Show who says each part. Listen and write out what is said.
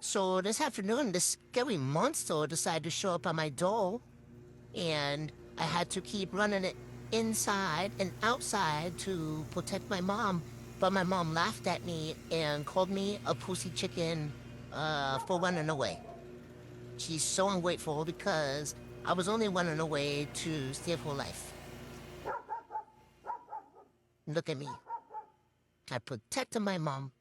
Speaker 1: So this afternoon, this scary monster decided to show up on my door, and I had to keep running it inside and outside to protect my mom. But my mom laughed at me and called me a pussy chicken for running away. She's so ungrateful because I was only running away to save her life. Look at me. I protected my mom.